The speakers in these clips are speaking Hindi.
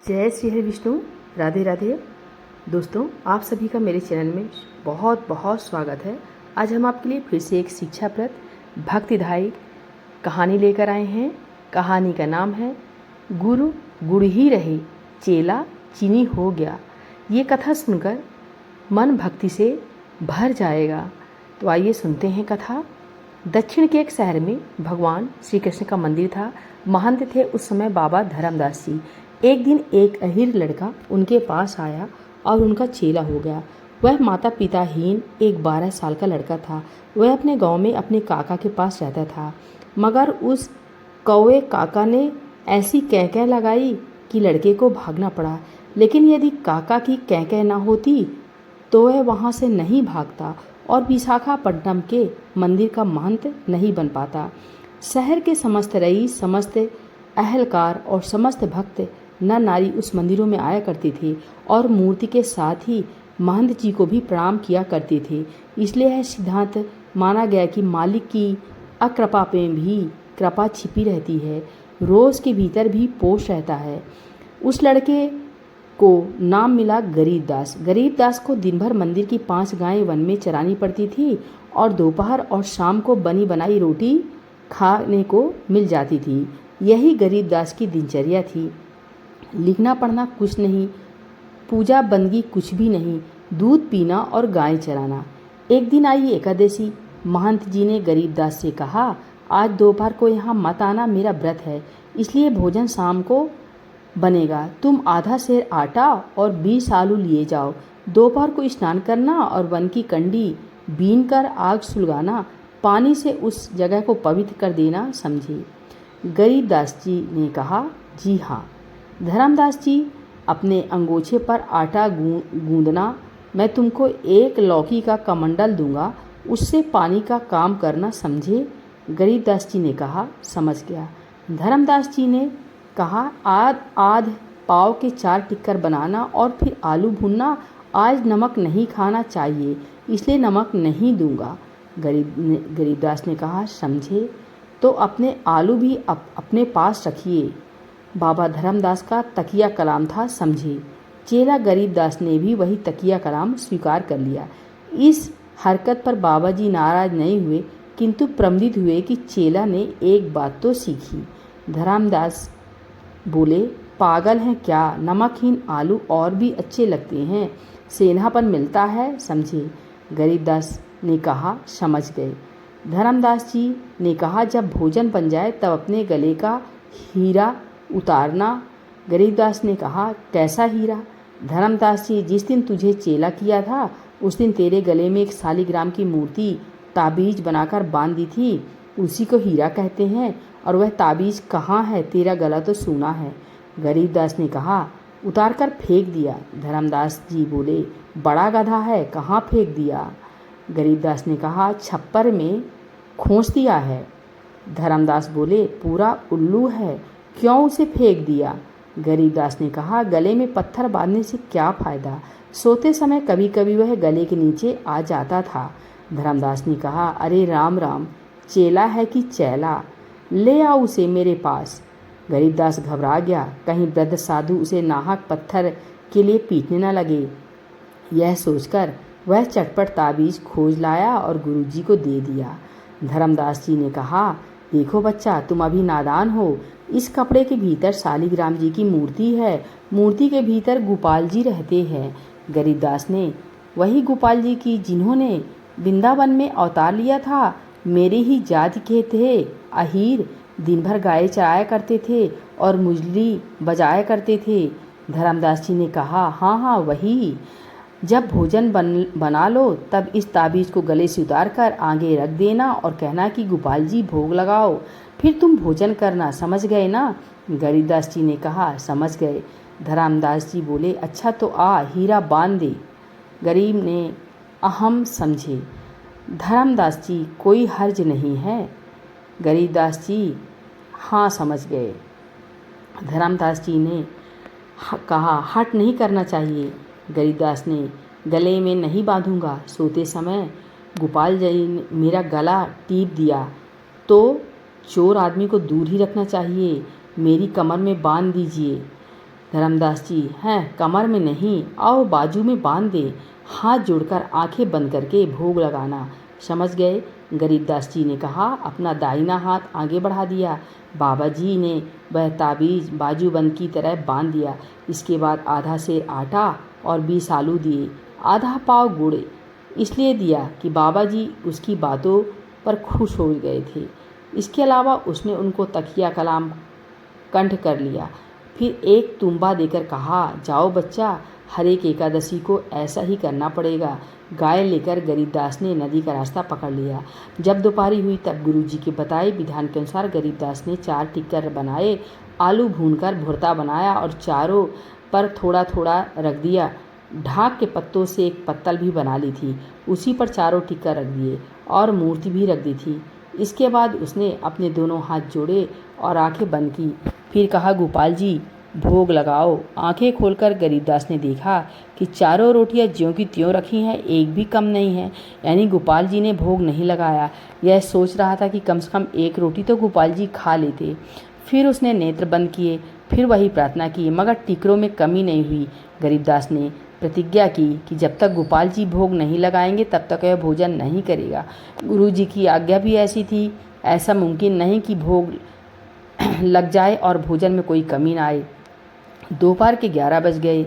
जय श्री हरि विष्णु। राधे राधे। दोस्तों, आप सभी का मेरे चैनल में बहुत बहुत स्वागत है। आज हम आपके लिए फिर से एक शिक्षाप्रद भक्तिदायी कहानी लेकर आए हैं। कहानी का नाम है गुरु गुड़ ही रहे, चेला चीनी हो गया। ये कथा सुनकर मन भक्ति से भर जाएगा। तो आइए सुनते हैं कथा। दक्षिण के एक शहर में भगवान श्री कृष्ण का मंदिर था। महंत थे उस समय बाबा धर्मदास जी। एक दिन एक अहीर लड़का उनके पास आया और उनका चेला हो गया। वह माता पिताहीन एक 12 साल का लड़का था। वह अपने गांव में अपने काका के पास रहता था, मगर उस कौवे काका ने ऐसी कैं लगाई कि लड़के को भागना पड़ा। लेकिन यदि काका की कैं ना होती तो वह वहाँ से नहीं भागता और विशाखापट्टनम के मंदिर का महंत नहीं बन पाता। शहर के समस्त रईस, समस्त अहलकार और समस्त भक्त नर नारी उस मंदिरों में आया करते थे और मूर्ति के साथ ही महंत जी को भी प्रणाम किया करते थे। इसलिए यह सिद्धांत माना गया कि मालिक की अकृपा में भी कृपा छिपी रहती है, रोज़ के भीतर भी पोष रहता है। उस लड़के को नाम मिला गरीबदास। गरीबदास को दिन भर मंदिर की 5 गायें वन में चरानी पड़ती थी और दोपहर और शाम को बनी बनाई रोटी खाने को मिल जाती थी। यही गरीबदास की दिनचर्या थी। लिखना पढ़ना कुछ नहीं, पूजा बंदगी कुछ भी नहीं, दूध पीना और गाय चराना। एक दिन आई एकादशी। महंत जी ने गरीबदास से कहा, आज दोपहर को यहाँ मत आना, मेरा व्रत है, इसलिए भोजन शाम को बनेगा। तुम आधा सेर आटा और 20 आलू लिए जाओ। दोपहर को स्नान करना और वन की कंडी बीन कर आग सुलगाना, पानी से उस जगह को पवित्र कर देना, समझे। गरीबदास जी ने कहा, जी हाँ। धर्मदास जी, अपने अंगोछे पर आटा गूंदना, मैं तुमको एक लौकी का कमंडल दूंगा, उससे पानी का काम करना, समझे। गरीबदास जी ने कहा, समझ गया। धर्मदास जी ने कहा, आध पाव के 4 टिक्कर बनाना और फिर आलू भूनना। आज नमक नहीं खाना चाहिए, इसलिए नमक नहीं दूंगा। गरीबदास ने कहा, समझे। तो अपने आलू भी अपने पास रखिए। बाबा धर्मदास का तकिया कलाम था, समझे। चेला गरीबदास ने भी वही तकिया कलाम स्वीकार कर लिया। इस हरकत पर बाबा जी नाराज नहीं हुए, किंतु प्रमोदित हुए कि चेला ने एक बात तो सीखी। धर्मदास बोले, पागल हैं क्या, नमकहीन आलू और भी अच्छे लगते हैं, सेंधापन मिलता है, समझे। गरीबदास ने कहा, समझ गए। धर्मदास जी ने कहा, जब भोजन बन जाए तब अपने गले का हीरा उतारना। गरीबदास ने कहा, कैसा हीरा। धर्मदास जी, जिस दिन तुझे चेला किया था उस दिन तेरे गले में एक शालिग्राम की मूर्ति ताबीज बनाकर बांध दी थी, उसी को हीरा कहते हैं। और वह ताबीज कहाँ है, तेरा गला तो सूना है। गरीबदास ने कहा, उतार कर फेंक दिया। धर्मदास जी बोले, बड़ा गधा है, कहाँ फेंक दिया। गरीबदास ने कहा, छप्पर में खोस दिया है। धर्मदास बोले, पूरा उल्लू है, क्यों उसे फेंक दिया। गरीबदास ने कहा, गले में पत्थर बांधने से क्या फ़ायदा, सोते समय कभी कभी वह गले के नीचे आ जाता था। धर्मदास ने कहा, अरे राम राम, चेला है कि चैला, ले आओ उसे मेरे पास। गरीबदास घबरा गया, कहीं वृद्ध साधु उसे नाहक पत्थर के लिए पीटने न लगे। यह सोचकर वह चटपट ताबीज खोज लाया और गुरुजी को दे दिया। धर्मदास जी ने कहा, देखो बच्चा, तुम अभी नादान हो। इस कपड़े के भीतर शालिग्राम जी की मूर्ति है, मूर्ति के भीतर गोपाल जी रहते हैं। गरीबदास ने, वही गोपाल जी की जिन्होंने वृंदावन में अवतार लिया था, मेरे ही जाति के थे। अहीर दिन भर गाय चराया करते थे और मुरली बजाया करते थे। धर्मदास जी ने कहा, हाँ हाँ वही। जब भोजन बना लो तब इस ताबीज को गले से उतार कर आगे रख देना और कहना कि गोपाल जी भोग लगाओ, फिर तुम भोजन करना, समझ गए ना। गरीबदास जी ने कहा, समझ गए। धर्मदास जी बोले, अच्छा तो आ, हीरा बांध दे। गरीब ने अहम समझे। धर्मदास जी, कोई हर्ज नहीं है। गरीबदास जी, हाँ समझ गए। धर्मदास जी ने कहा, हट नहीं करना चाहिए। गरीबदास ने, गले में नहीं बांधूंगा, सोते समय गोपाल जी ने मेरा गला टीप दिया तो चोर आदमी को दूर ही रखना चाहिए, मेरी कमर में बांध दीजिए। धर्मदास जी, हैं कमर में नहीं, आओ बाजू में बांध दे, हाथ जोड़कर आंखें बंद करके भोग लगाना, समझ गए? गरीबदास जी ने कहा। अपना दाहिना हाथ आगे बढ़ा दिया। बाबा जी ने वह ताबीज बाजूबंद की तरह बांध दिया। इसके बाद आधा सेर आटा और 20 आलू दिए। आधा पाव गुड़ इसलिए दिया कि बाबा जी उसकी बातों पर खुश हो गए थे। इसके अलावा उसने उनको तकिया कलाम कंठ कर लिया। फिर एक तुम्बा देकर कहा, जाओ बच्चा, हर एक एकादशी को ऐसा ही करना पड़ेगा। गाय लेकर गरीबदास ने नदी का रास्ता पकड़ लिया। जब दोपहरी हुई तब गुरुजी के बताए विधान के अनुसार गरीबदास ने 4 टिक्कर बनाए, आलू भूनकर भुर्ता बनाया और चारों पर थोड़ा थोड़ा रख दिया। ढाक के पत्तों से एक पत्तल भी बना ली थी, उसी पर चारों टिक्कर रख दिए और मूर्ति भी रख दी थी। इसके बाद उसने अपने दोनों हाथ जोड़े और आंखें बंद की। फिर कहा, गोपाल जी भोग लगाओ। आंखें खोलकर गरीबदास ने देखा कि चारों रोटियां ज्यों की त्यों रखी हैं, एक भी कम नहीं है। यानी गोपाल जी ने भोग नहीं लगाया। यह सोच रहा था कि कम से कम एक रोटी तो गोपाल जी खा लेते। फिर उसने नेत्र बंद किए, फिर वही प्रार्थना की, मगर टिकरों में कमी नहीं हुई। गरीबदास ने प्रतिज्ञा की कि जब तक गोपाल जी भोग नहीं लगाएंगे तब तक वह भोजन नहीं करेगा। गुरु जी की आज्ञा भी ऐसी थी। ऐसा मुमकिन नहीं कि भोग लग जाए और भोजन में कोई कमी ना आए। दोपहर के 11 बज गए।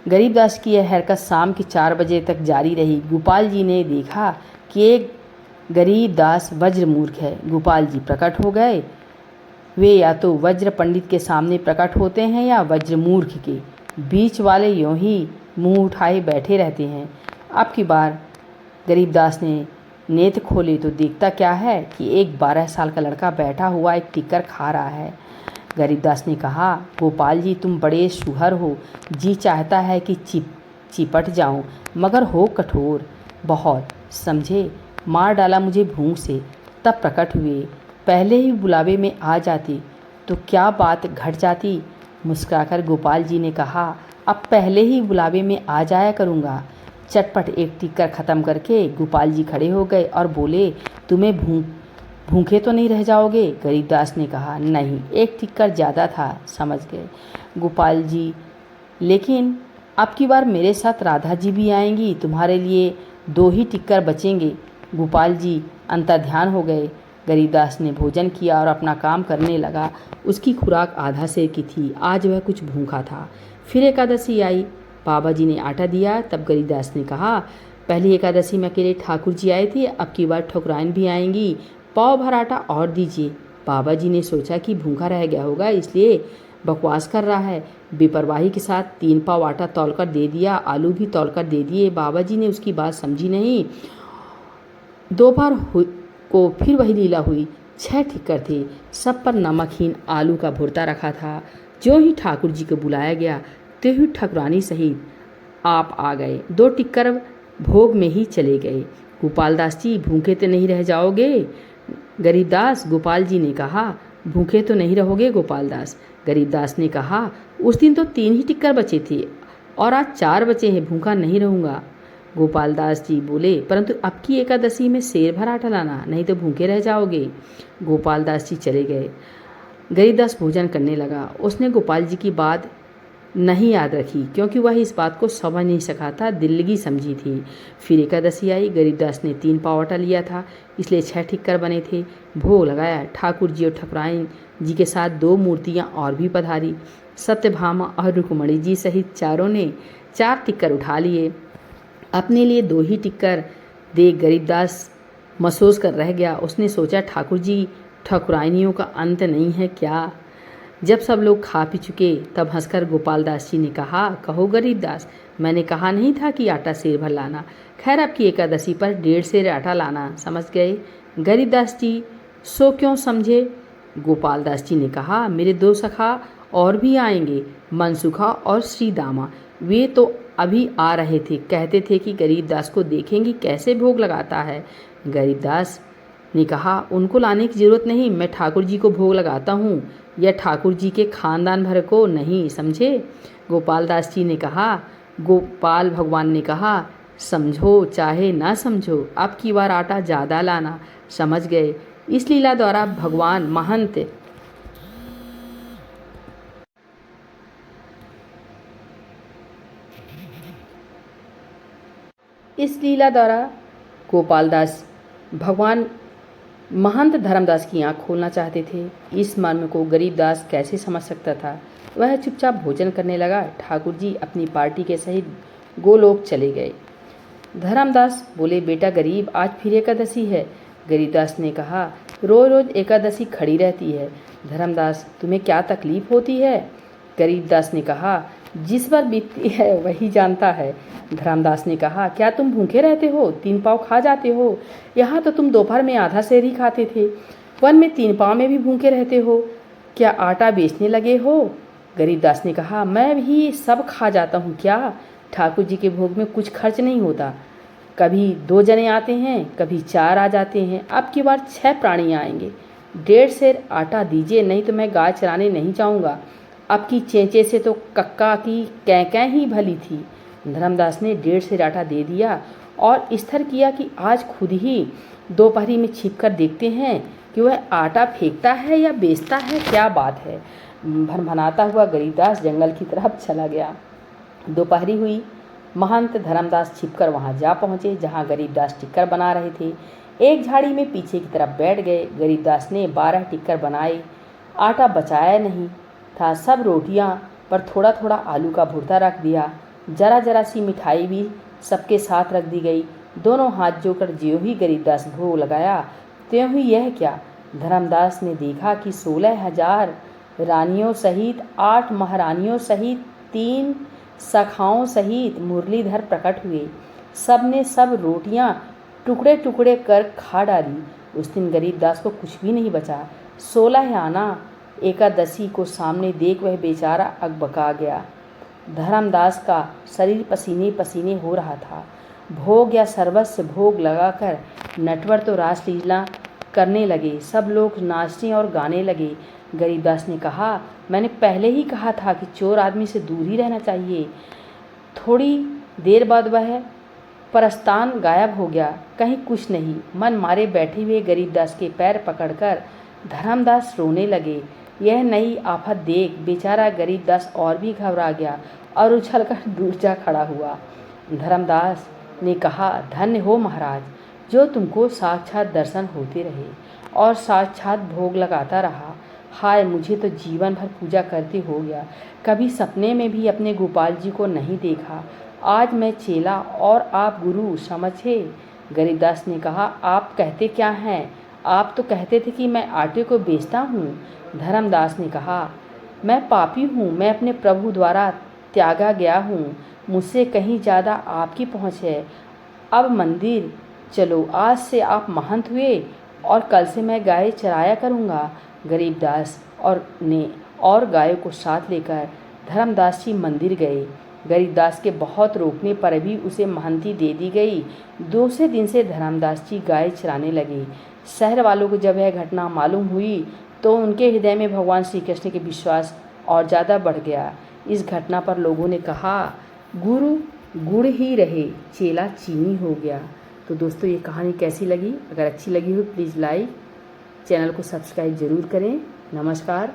गरीबदास की यह हरकत शाम के 4 बजे तक जारी रही। गोपाल जी ने देखा कि एक गरीबदास वज्र मूर्ख है। गोपाल जी प्रकट हो गए। वे या तो वज्र पंडित के सामने प्रकट होते हैं या वज्र मूर्ख के। बीच वाले यूं ही मुंह उठाए बैठे रहते हैं। अब की बार गरीबदास ने नेत्र खोले तो देखता क्या है कि एक 12 साल का लड़का बैठा हुआ एक टिक्कर खा रहा है। गरीबदास ने कहा, गोपाल जी तुम बड़े शुहर हो, जी चाहता है कि चिपट जाऊं, मगर हो कठोर बहुत, समझे। मार डाला मुझे भूख से, तब प्रकट हुए। पहले ही बुलावे में आ जाती तो क्या बात घट जाती। मुस्कुराकर गोपाल जी ने कहा, अब पहले ही बुलावे में आ जाया करूँगा। चटपट एक टिक्कर ख़त्म करके गोपाल जी खड़े हो गए और बोले, तुम्हें भूखे तो नहीं रह जाओगे? गरीबदास ने कहा, नहीं, एक टिक्कर ज़्यादा था, समझ गए गोपाल जी, लेकिन अब की बार मेरे साथ राधा जी भी आएंगी, तुम्हारे लिए 2 ही टिक्कर बचेंगे। गोपाल जी अंतर्ध्यान हो गए। गरीबदास ने भोजन किया और अपना काम करने लगा। उसकी खुराक आधा सेर की थी। आज वह कुछ भूखा था। फिर एकादशी आई। बाबा जी ने आटा दिया। तब गरीबदास ने कहा, पहली एकादशी में अकेले ठाकुर जी आए थे, अब की बार ठकुराइन भी आएंगी, पाव भर आटा और दीजिए। बाबा जी ने सोचा कि भूखा रह गया होगा, इसलिए बकवास कर रहा है। बेपरवाही के साथ 3 पाव आटा तौलकर दे दिया, आलू भी तौलकर दे दिए। बाबा जी ने उसकी बात समझी नहीं। दोपहर को फिर वही लीला हुई। 6 टिक्कर थे, सब पर नमकहीन आलू का भुर्ता रखा था। जो ही ठाकुर जी को बुलाया गया तो ही ठकुरानी सहित आप आ गए। 2 टिक्कर भोग में ही चले गए। गोपाल दास जी भूखे तो नहीं रह जाओगे? गरीबदास, गोपाल जी ने कहा, भूखे तो नहीं रहोगे गोपाल दास? गरीबदास ने कहा, उस दिन तो 3 ही टिक्कर बचे थे और आज 4 बचे हैं, भूखा नहीं रहूँगा। गोपाल दास जी बोले, परंतु अब की एकादशी में सेर भर आटा लाना, नहीं तो भूखे रह जाओगे। गोपाल दास जी चले गए। गरीबदास भोजन करने लगा। उसने गोपाल जी की बात नहीं याद रखी, क्योंकि वह इस बात को समझ नहीं सका था, दिल्लगी समझी थी। फिर एकादशी आई। गरीबदास ने 3 पाव आटा लिया था, इसलिए 6 टिक्कर बने थे। भोग लगाया। ठाकुर जी और ठकुराइन जी के साथ 2 मूर्तियां और भी पधारी। सत्यभामा और रुक्मणी जी सहित चारों ने 4 टिक्कर उठा लिए। अपने लिए 2 ही टिक्कर देख गरीबदास महसूस कर रह गया। उसने सोचा, ठाकुर जी ठकुराइनियों का अंत नहीं है क्या? जब सब लोग खा पी चुके तब हंसकर गोपाल दास जी ने कहा, कहो गरीबदास, मैंने कहा नहीं था कि आटा सेर भर लाना। खैर अब की एकादशी पर 1.5 सेर आटा लाना, समझ गए? गरीबदास जी सो क्यों समझे? गोपाल दास जी ने कहा, मेरे 2 सखा और भी आएंगे, मनसुखा और श्रीदामा। वे तो अभी आ रहे थे, कहते थे कि गरीबदास को देखेंगी कैसे भोग लगाता है। गरीबदास ने कहा, उनको लाने की जरूरत नहीं, मैं ठाकुर जी को भोग लगाता हूँ, या ठाकुर जी के खानदान भर को नहीं, समझे? गोपाल दास जी ने कहा। गोपाल भगवान ने कहा, समझो चाहे ना समझो, अब की बार आटा ज़्यादा लाना, समझ गए? इस लीला द्वारा भगवान महंत इस लीला द्वारा गोपाल दास भगवान महंत धर्मदास की आंख खोलना चाहते थे। इस मर्म को गरीबदास कैसे समझ सकता था। वह चुपचाप भोजन करने लगा। ठाकुर जी अपनी पार्टी के सहित गोलोक चले गए। धर्मदास बोले, बेटा गरीब, आज फिर एकादशी है। गरीबदास ने कहा, रोज रोज एकादशी खड़ी रहती है। धर्मदास, तुम्हें क्या तकलीफ होती है? गरीबदास ने कहा, जिस पर बीतती है वही जानता है। धर्मदास ने कहा, क्या तुम भूखे रहते हो? 3 पाव खा जाते हो। यहाँ तो तुम दोपहर में आधा सेर ही खाते थे, वन में 3 पाव में भी भूखे रहते हो। क्या आटा बेचने लगे हो? गरीबदास ने कहा, मैं भी सब खा जाता हूँ क्या? ठाकुर जी के भोग में कुछ खर्च नहीं होता। कभी 2 जने आते हैं, कभी 4 आ जाते हैं। अब की बार 6 प्राणी आएंगे। 1.5 सेर आटा दीजिए, नहीं तो मैं गाय चराने नहीं जाऊँगा। अब की चेंचे से तो कक्का की कैं ही भली थी। धर्मदास ने 1.5 सेर आटा दे दिया और स्थिर किया कि आज खुद ही दोपहरी में छिपकर देखते हैं कि वह आटा फेंकता है या बेचता है। क्या बात है। भनभनाता हुआ गरीबदास जंगल की तरफ चला गया। दोपहरी हुई। महंत धर्मदास छिपकर वहां जा पहुंचे जहां गरीबदास टिक्कर बना रहे थे। एक झाड़ी में पीछे की तरफ बैठ गए। गरीबदास ने 12 टिक्कर बनाए। आटा बचाया नहीं था। सब रोटियां पर थोड़ा थोड़ा आलू का भुर्ता रख दिया। जरा जरा सी मिठाई भी सबके साथ रख दी गई। दोनों हाथ जोड़कर ज्यों ही गरीबदास भोग लगाया त्यों ही यह क्या, धर्मदास ने देखा कि 16,000 रानियों सहित 8 महारानियों सहित 3 सखाओं सहित मुरलीधर प्रकट हुए। सब ने सब रोटियां टुकड़े टुकड़े कर खा डाली। उस दिन गरीबदास को कुछ भी नहीं बचा। 16 आना एकादशी को सामने देख वह बेचारा अकबका गया। धर्मदास का शरीर पसीने पसीने हो रहा था। भोग या सर्वस्व भोग लगाकर नटवर तो रासलीला करने लगे। सब लोग नाचने और गाने लगे। गरीबदास ने कहा, मैंने पहले ही कहा था कि चोर आदमी से दूर ही रहना चाहिए। थोड़ी देर बाद वह परस्तान गायब हो गया। कहीं कुछ नहीं। मन मारे बैठे हुए गरीबदास के पैर पकड़कर धर्मदास रोने लगे। यह नई आफत देख बेचारा गरीबदास और भी घबरा गया और उछलकर दूर जा खड़ा हुआ। धर्मदास ने कहा, धन्य हो महाराज, जो तुमको साक्षात दर्शन होते रहे और साक्षात भोग लगाता रहा। हाय, मुझे तो जीवन भर पूजा करते हो गया, कभी सपने में भी अपने गोपाल जी को नहीं देखा। आज मैं चेला और आप गुरु समझे। गरीबदास ने कहा, आप कहते क्या हैं? आप तो कहते थे कि मैं आटे को बेचता हूँ। धर्मदास ने कहा, मैं पापी हूँ, मैं अपने प्रभु द्वारा त्यागा गया हूँ, मुझसे कहीं ज़्यादा आपकी पहुँच है। अब मंदिर चलो, आज से आप महंत हुए और कल से मैं गाय चराया करूँगा। गरीबदास और गायों को साथ लेकर धर्मदास जी मंदिर गए। गरीबदास के बहुत रोकने पर भी उसे महंती दे दी गई। दूसरे दिन से धर्मदास जी गाय चराने लगे। शहर वालों को जब यह घटना मालूम हुई तो उनके हृदय में भगवान श्री कृष्ण के विश्वास और ज़्यादा बढ़ गया। इस घटना पर लोगों ने कहा, गुरु गुड़ ही रहे, चेला चीनी हो गया। तो दोस्तों, ये कहानी कैसी लगी? अगर अच्छी लगी हो प्लीज़ लाइक, चैनल को सब्सक्राइब ज़रूर करें। नमस्कार।